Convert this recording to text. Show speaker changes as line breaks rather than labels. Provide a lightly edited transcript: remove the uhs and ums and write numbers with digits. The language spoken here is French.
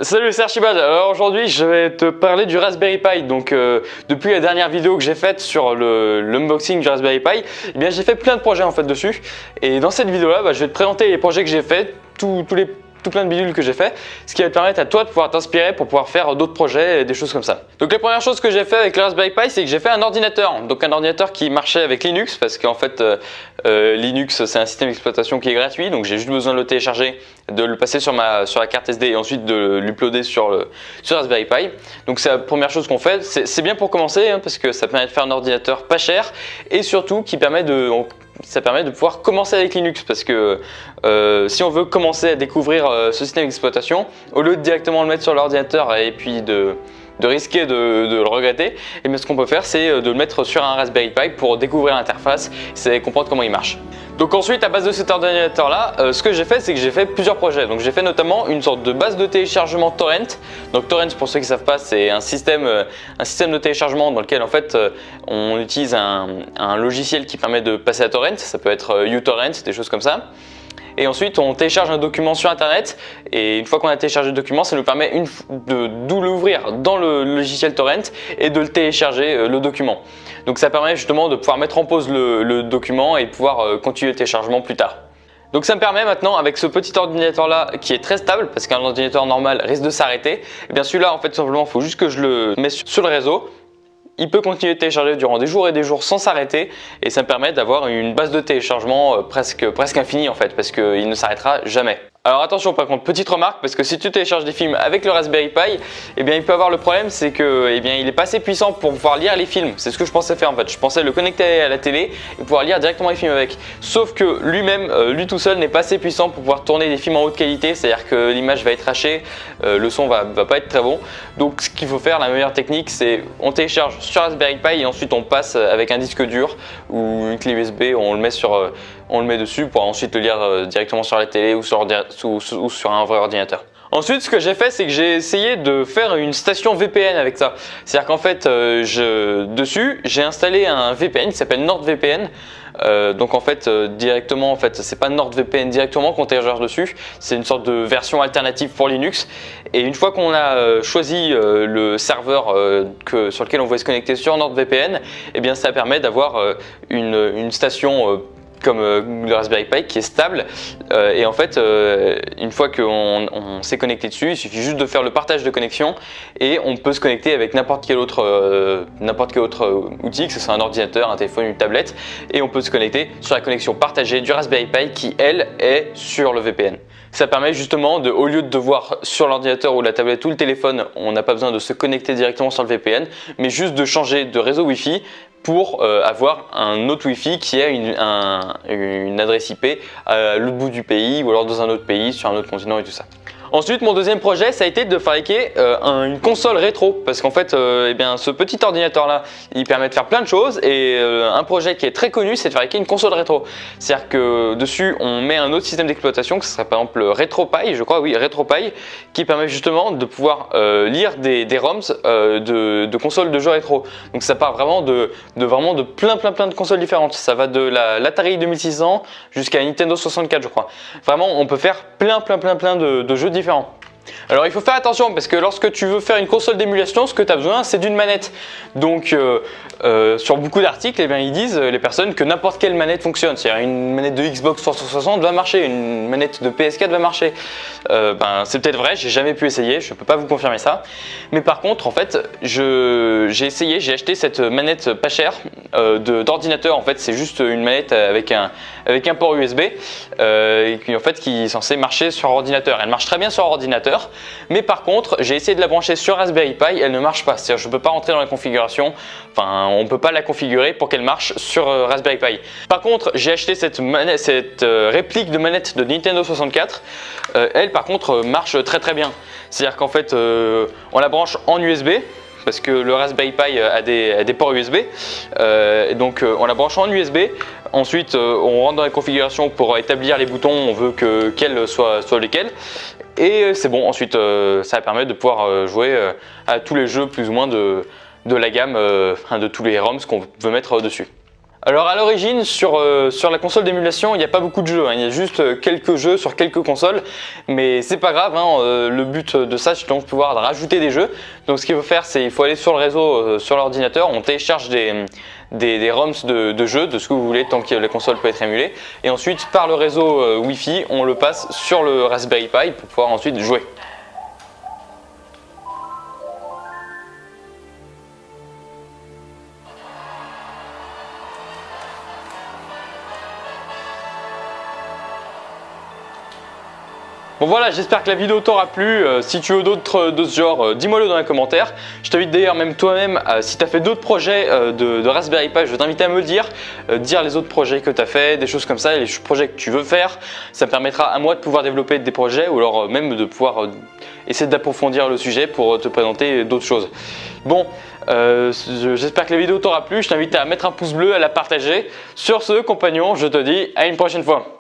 Salut, c'est Archibald. Alors aujourd'hui je vais te parler du Raspberry Pi. Donc depuis la dernière vidéo que j'ai faite sur l'unboxing du Raspberry Pi, eh bien j'ai fait plein de projets en fait dessus. Et dans cette vidéo là, je vais te présenter les projets que j'ai fait, tout plein de bidules que j'ai fait, ce qui va te permettre à toi de pouvoir t'inspirer pour pouvoir faire d'autres projets et des choses comme ça. Donc la première chose que j'ai fait avec le Raspberry Pi, c'est que j'ai fait un ordinateur. Donc un ordinateur qui marchait avec Linux, parce qu'en fait Linux c'est un système d'exploitation qui est gratuit, donc j'ai juste besoin de le télécharger, de le passer sur la carte SD et ensuite de l'uploader sur Raspberry Pi. Donc c'est la première chose qu'on fait. C'est bien pour commencer hein, parce que ça permet de faire un ordinateur pas cher et surtout qui permet ça permet de pouvoir commencer avec Linux, parce que si on veut commencer à découvrir ce système d'exploitation, au lieu de directement le mettre sur l'ordinateur et puis de risquer de le regretter, et bien ce qu'on peut faire c'est de le mettre sur un Raspberry Pi pour découvrir l'interface et comprendre comment il marche. Donc ensuite, à base de cet ordinateur là, ce que j'ai fait c'est que j'ai fait plusieurs projets. Donc j'ai fait notamment une sorte de base de téléchargement torrent. Donc torrent, pour ceux qui ne savent pas, c'est un système de téléchargement dans lequel en fait on utilise un logiciel qui permet de passer à torrent. Ça peut être uTorrent, des choses comme ça. Et ensuite on télécharge un document sur internet, et une fois qu'on a téléchargé le document, ça nous permet de l'ouvrir dans le logiciel torrent et de le télécharger le document. Donc ça permet justement de pouvoir mettre en pause le document et pouvoir continuer le téléchargement plus tard. Donc ça me permet maintenant, avec ce petit ordinateur là qui est très stable, parce qu'un ordinateur normal risque de s'arrêter, et bien celui-là en fait simplement il faut juste que je le mette sur le réseau. Il peut continuer de télécharger durant des jours et des jours sans s'arrêter, et ça me permet d'avoir une base de téléchargement presque infinie en fait, parce qu'il ne s'arrêtera jamais. Alors attention par contre, petite remarque, parce que si tu télécharges des films avec le Raspberry Pi, eh bien il peut avoir le problème, c'est que il est pas assez puissant pour pouvoir lire les films. C'est ce que je pensais faire en fait. Je pensais le connecter à la télé et pouvoir lire directement les films avec. Sauf que lui-même, lui tout seul, n'est pas assez puissant pour pouvoir tourner des films en haute qualité, c'est-à-dire que l'image va être hachée, le son va pas être très bon. Donc ce qu'il faut faire, la meilleure technique, c'est on télécharge sur Raspberry Pi et ensuite on passe avec un disque dur ou une clé USB, on le met dessus pour ensuite le lire directement sur la télé ou sur un vrai ordinateur. Ensuite, ce que j'ai fait, c'est que j'ai essayé de faire une station VPN avec ça. C'est-à-dire qu'en fait, dessus, j'ai installé un VPN qui s'appelle NordVPN. Donc en fait, directement, c'est pas NordVPN directement qu'on télécharge dessus, c'est une sorte de version alternative pour Linux. Et une fois qu'on a choisi le serveur sur lequel on veut se connecter sur NordVPN, eh bien ça permet d'avoir une station comme le Raspberry Pi qui est stable, et en fait une fois qu'on s'est connecté dessus, il suffit juste de faire le partage de connexion et on peut se connecter avec n'importe quel autre outil, que ce soit un ordinateur, un téléphone, une tablette, et on peut se connecter sur la connexion partagée du Raspberry Pi qui elle est sur le VPN. Ça permet justement au lieu de devoir sur l'ordinateur ou la tablette ou le téléphone, on n'a pas besoin de se connecter directement sur le VPN, mais juste de changer de réseau Wi-Fi pour avoir un autre Wi-Fi qui a une adresse IP à l'autre bout du pays ou alors dans un autre pays, sur un autre continent et tout ça. Ensuite, mon deuxième projet, ça a été de fabriquer une console rétro, parce qu'en fait, ce petit ordinateur là, il permet de faire plein de choses, et un projet qui est très connu, c'est de fabriquer une console rétro. C'est-à-dire que dessus, on met un autre système d'exploitation, que ce serait par exemple RetroPie, je crois, oui, RetroPie, qui permet justement de pouvoir lire des ROMs de consoles de jeux rétro. Donc ça part vraiment de plein de consoles différentes. Ça va de l'Atari 2600 jusqu'à la Nintendo 64, je crois. Vraiment, on peut faire plein de jeux différents. Alors il faut faire attention, parce que lorsque tu veux faire une console d'émulation, ce que tu as besoin c'est d'une manette. Donc sur beaucoup d'articles, ils disent, les personnes, que n'importe quelle manette fonctionne. C'est-à-dire une manette de Xbox 360 va marcher, une manette de PS4 va marcher. C'est peut-être vrai, j'ai jamais pu essayer, je ne peux pas vous confirmer ça. Mais par contre, en fait, j'ai acheté cette manette pas chère d'ordinateur. En fait, c'est juste une manette avec un port USB qui est censé marcher sur ordinateur. Elle marche très bien sur ordinateur, mais par contre, j'ai essayé de la brancher sur Raspberry Pi, elle ne marche pas. C'est-à-dire, je ne peux pas rentrer dans la configuration. On ne peut pas la configurer pour qu'elle marche sur Raspberry Pi. Par contre, j'ai acheté cette réplique de manette de Nintendo 64. Elle, par contre, marche très bien. C'est-à-dire qu'en fait, on la branche en USB, parce que le Raspberry Pi a des ports USB. Donc, on la branche en USB. Ensuite, on rentre dans la configuration pour établir les boutons. On veut quels soient lesquels. Et c'est bon. Ensuite, ça permet de pouvoir jouer à tous les jeux plus ou moins de la gamme, de tous les ROMs qu'on veut mettre dessus. Alors à l'origine sur la console d'émulation il n'y a pas beaucoup de jeux, hein. Il y a juste quelques jeux sur quelques consoles, mais c'est pas grave, hein. Le but de ça c'est donc pouvoir rajouter des jeux. Donc ce qu'il faut faire c'est il faut aller sur le réseau sur l'ordinateur, on télécharge des ROMs de jeux, de ce que vous voulez tant que la console peut être émulée, et ensuite par le réseau Wi-Fi on le passe sur le Raspberry Pi pour pouvoir ensuite jouer. Bon voilà, j'espère que la vidéo t'aura plu. Si tu veux d'autres de ce genre, dis-moi le dans les commentaires. Je t'invite d'ailleurs même toi-même, si tu as fait d'autres projets de Raspberry Pi, je t'invite à me le dire. Dire les autres projets que tu as fait, des choses comme ça, les projets que tu veux faire. Ça me permettra à moi de pouvoir développer des projets ou alors même de pouvoir essayer d'approfondir le sujet pour te présenter d'autres choses. Bon, j'espère que la vidéo t'aura plu. Je t'invite à mettre un pouce bleu, à la partager. Sur ce, compagnon, je te dis à une prochaine fois.